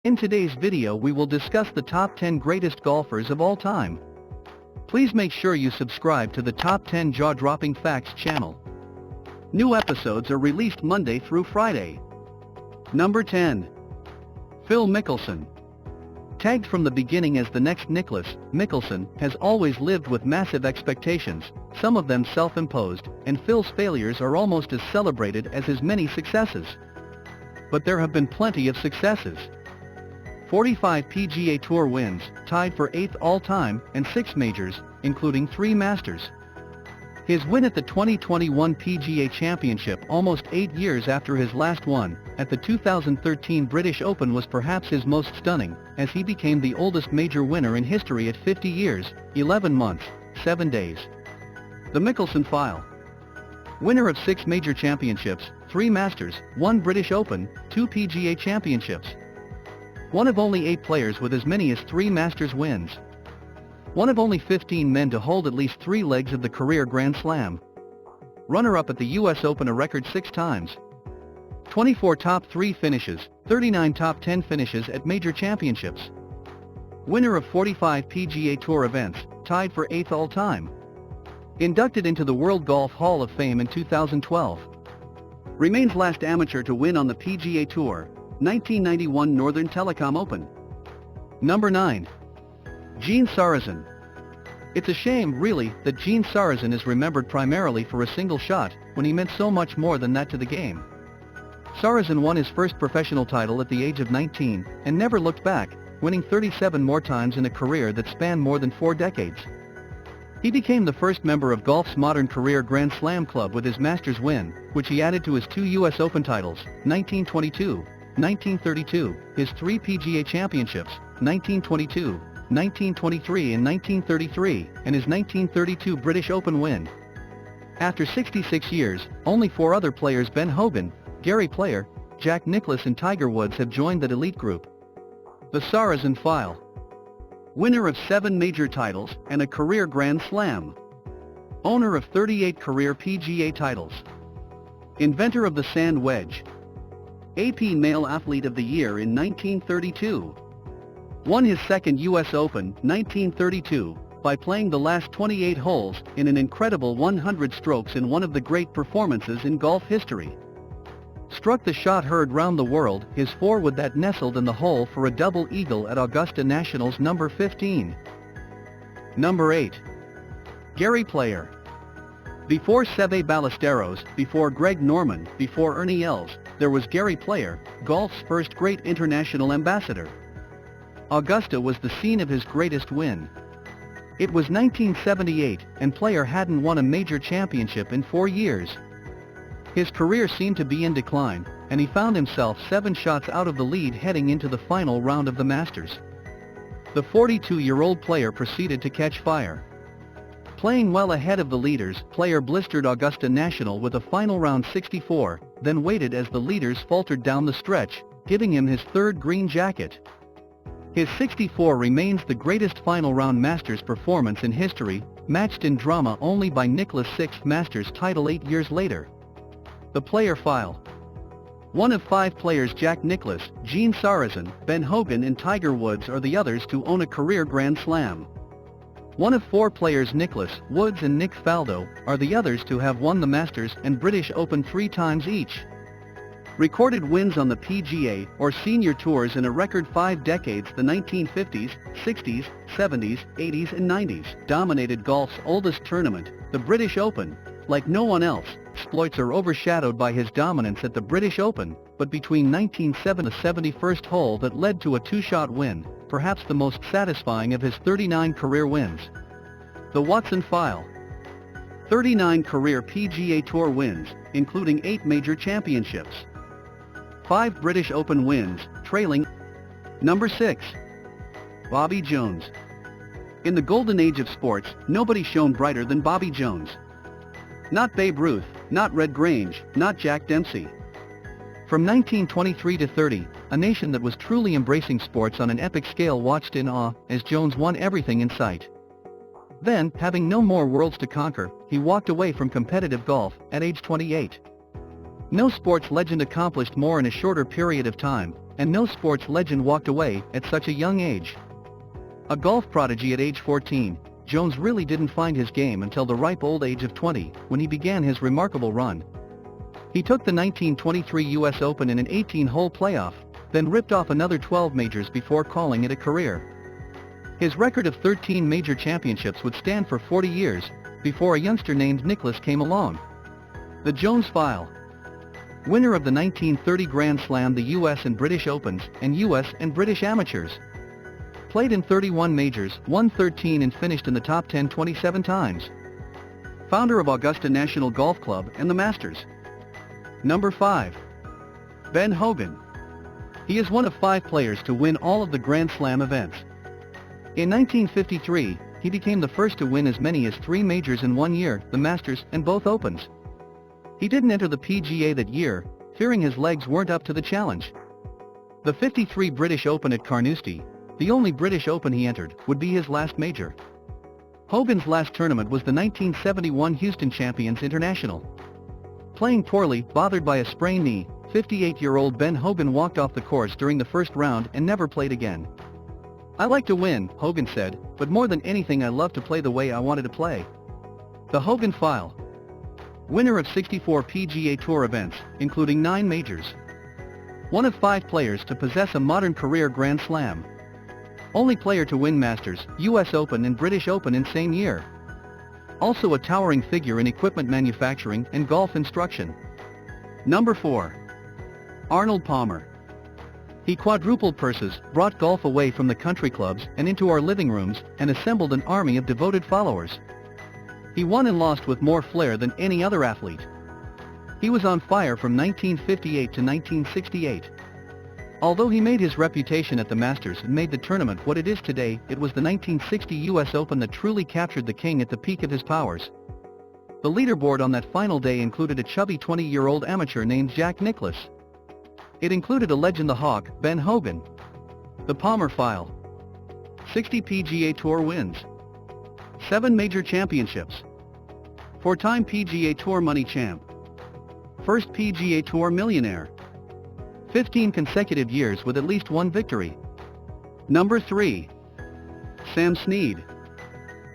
In today's video we will discuss the top 10 greatest golfers of all time. Please make sure you subscribe to the Top 10 Jaw-Dropping Facts channel. New episodes are released Monday through Friday. Number 10. Phil Mickelson. Tagged from the beginning as the next Nicklaus, Mickelson has always lived with massive expectations, some of them self-imposed, and Phil's failures are almost as celebrated as his many successes. But there have been plenty of successes. 45 PGA Tour wins, tied for 8th all-time, and 6 majors, including 3 Masters. His win at the 2021 PGA Championship almost 8 years after his last one, at the 2013 British Open, was perhaps his most stunning, as he became the oldest major winner in history at 50 years, 11 months, 7 days. The Mickelson File. Winner of 6 major championships, 3 Masters, 1 British Open, 2 PGA Championships. One of only 8 players with as many as 3 Masters wins. One of only 15 men to hold at least 3 legs of the career Grand Slam. Runner-up at the US Open a record 6 times. 24 top 3 finishes, 39 top 10 finishes at major championships. Winner of 45 PGA Tour events, tied for 8th all-time. Inducted into the World Golf Hall of Fame in 2012. Remains last amateur to win on the PGA Tour, 1991 Northern Telecom Open. Number 9. Jean Sarazen. It's a shame, really, that Jean Sarazen is remembered primarily for a single shot, when he meant so much more than that to the game. Sarazen won his first professional title at the age of 19, and never looked back, winning 37 more times in a career that spanned more than 4 decades. He became the first member of golf's modern career Grand Slam club with his Masters win, which he added to his 2 US Open titles, 1922, 1932, his 3 PGA Championships, 1922, 1923 and 1933, and his 1932 British Open win. After 66 years, only 4 other players, Ben Hogan, Gary Player, Jack Nicklaus and Tiger Woods, have joined that elite group. The Sarazen File. Winner of 7 major titles and a career Grand Slam. Owner of 38 career PGA titles. Inventor of the sand wedge. AP Male Athlete of the Year in 1932. Won his second US Open, 1932, by playing the last 28 holes in an incredible 100 strokes in one of the great performances in golf history. Struck the shot heard round the world, his 4-wood that nestled in the hole for a double eagle at Augusta Nationals number 15. Number 8. Gary Player. Before Seve Ballesteros, before Greg Norman, before Ernie Els, there was Gary Player, golf's first great international ambassador. Augusta was the scene of his greatest win. It was 1978, and Player hadn't won a major championship in 4 years. His career seemed to be in decline, and he found himself 7 shots out of the lead heading into the final round of the Masters. The 42-year-old Player proceeded to catch fire. Playing well ahead of the leaders, Player blistered Augusta National with a final round 64, then waited as the leaders faltered down the stretch, giving him his 3rd green jacket. His 64 remains the greatest final round Masters performance in history, matched in drama only by Nicklaus' 6th Masters title 8 years later. The Player File. One of 5 players, Jack Nicklaus, Jean Sarazen, Ben Hogan and Tiger Woods, are the others to own a career Grand Slam. One of 4 players, Nicklaus, Woods and Nick Faldo, are the others to have won the Masters and British Open 3 times each. Recorded wins on the PGA or senior tours in a record 5 decades, the 1950s, 60s, 70s, 80s and 90s. Dominated golf's oldest tournament, the British Open. Like no one else, exploits are overshadowed by his dominance at the British Open, but between 1970 and the 71st hole that led to a 2-shot win, perhaps the most satisfying of his 39 career wins. The Watson File. 39 career PGA Tour wins, including 8 major championships. 5 British Open wins, trailing. Number 6. Bobby Jones. In the golden age of sports, nobody shone brighter than Bobby Jones. Not Babe Ruth, not Red Grange, not Jack Dempsey. From 1923 to 30, a nation that was truly embracing sports on an epic scale watched in awe as Jones won everything in sight. Then, having no more worlds to conquer, he walked away from competitive golf at age 28. No sports legend accomplished more in a shorter period of time, and no sports legend walked away at such a young age. A golf prodigy at age 14, Jones really didn't find his game until the ripe old age of 20, when he began his remarkable run. He took the 1923 US Open in an 18-hole playoff, then ripped off another 12 majors before calling it a career. His record of 13 major championships would stand for 40 years, before a youngster named Nicklaus came along. The Jones File. Winner of the 1930 Grand Slam, the US and British Opens, and US and British Amateurs. Played in 31 majors, won 13 and finished in the top 10 27 times. Founder of Augusta National Golf Club and the Masters. Number 5. Ben Hogan. He is one of 5 players to win all of the Grand Slam events. In 1953, he became the first to win as many as 3 majors in 1 year, the Masters and both Opens. He didn't enter the PGA that year, fearing his legs weren't up to the challenge. The '53 British Open at Carnoustie, the only British Open he entered, would be his last major. Hogan's last tournament was the 1971 Houston Champions International. Playing poorly, bothered by a sprained knee, 58-year-old Ben Hogan walked off the course during the first round and never played again. "I like to win," Hogan said, "but more than anything I love to play the way I wanted to play." The Hogan File. Winner of 64 PGA Tour events, including 9 majors. One of 5 players to possess a modern career Grand Slam. Only player to win Masters, US Open and British Open in same year. Also a towering figure in equipment manufacturing and golf instruction. Number 4. Arnold Palmer. He quadrupled purses, brought golf away from the country clubs and into our living rooms, and assembled an army of devoted followers. He won and lost with more flair than any other athlete. He was on fire from 1958 to 1968. Although he made his reputation at the Masters and made the tournament what it is today, it was the 1960 US Open that truly captured the king at the peak of his powers. The leaderboard on that final day included a chubby 20-year-old amateur named Jack Nicklaus. It included a legend, the Hawk, Ben Hogan. The Palmer File. 60 PGA Tour wins. 7 major championships. 4-time PGA Tour money champ. First PGA Tour millionaire. 15 consecutive years with at least 1 victory. Number 3. Sam Snead.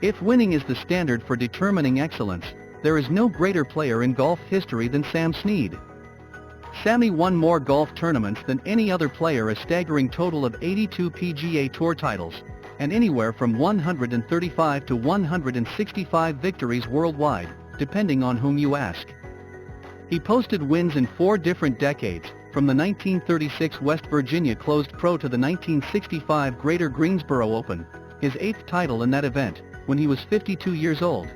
If winning is the standard for determining excellence, there is no greater player in golf history than Sam Snead. Sammy won more golf tournaments than any other player, a staggering total of 82 PGA Tour titles, and anywhere from 135 to 165 victories worldwide, depending on whom you ask. He posted wins in 4 different decades, from the 1936 West Virginia Closed Pro to the 1965 Greater Greensboro Open, his 8th title in that event, when he was 52 years old.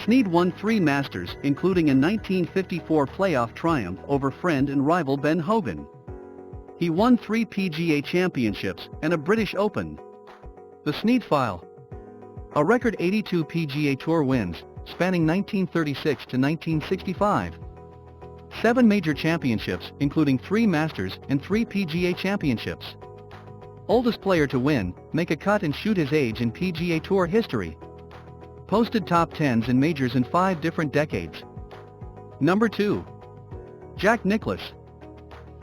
Snead won 3 Masters, including a 1954 playoff triumph over friend and rival Ben Hogan. He won 3 PGA Championships and a British Open. The Snead File. A record 82 PGA Tour wins, spanning 1936 to 1965. 7 major championships, including 3 Masters and 3 PGA Championships. Oldest player to win, make a cut and shoot his age in PGA Tour history. Posted top 10s in majors in 5 different decades. Number 2. Jack Nicklaus.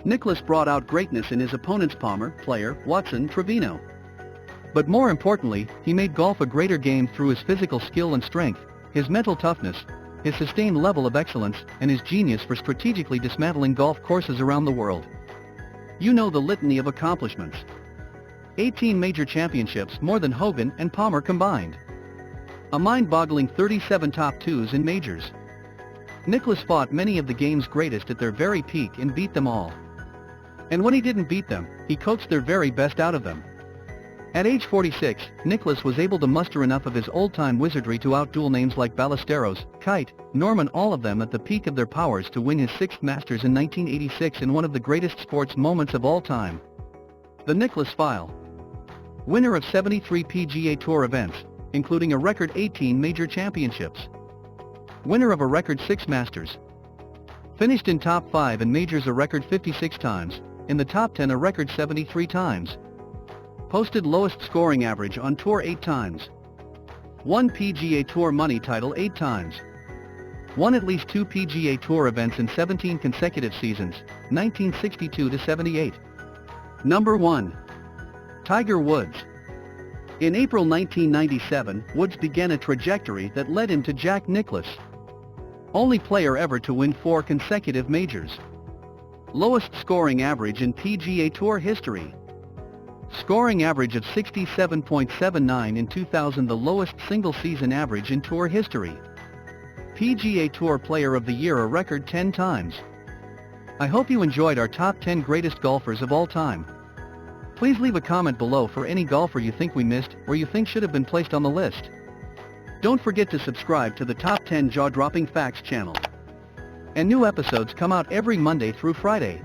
Nicklaus brought out greatness in his opponents Palmer, Player, Watson, Trevino. But more importantly, he made golf a greater game through his physical skill and strength, his mental toughness, his sustained level of excellence, and his genius for strategically dismantling golf courses around the world. You know the litany of accomplishments. 18 major championships, more than Hogan and Palmer combined. A mind-boggling 37 top 2s in majors. Nicklaus fought many of the game's greatest at their very peak and beat them all. And when he didn't beat them, he coaxed their very best out of them. At age 46, Nicklaus was able to muster enough of his old-time wizardry to outduel names like Ballesteros, Kite, Norman, all of them at the peak of their powers, to win his 6th Masters in 1986 in one of the greatest sports moments of all time. The Nicklaus File. Winner of 73 PGA Tour events, including a record 18 major championships. Winner of a record 6 Masters. Finished in top 5 in majors a record 56 times, in the top 10 a record 73 times. Posted lowest scoring average on tour 8 times. Won PGA Tour money title 8 times. Won at least 2 PGA Tour events in 17 consecutive seasons, 1962 to 78. Number 1. Tiger Woods. In April 1997, Woods began a trajectory that led him to Jack Nicklaus. Only player ever to win 4 consecutive majors. Lowest scoring average in PGA Tour history. Scoring average of 67.79 in 2000, the lowest single-season average in Tour history. PGA Tour Player of the Year a record 10 times. I hope you enjoyed our top 10 greatest golfers of all time. Please leave a comment below for any golfer you think we missed or you think should have been placed on the list. Don't forget to subscribe to the Top 10 Jaw-Dropping Facts channel. And new episodes come out every Monday through Friday.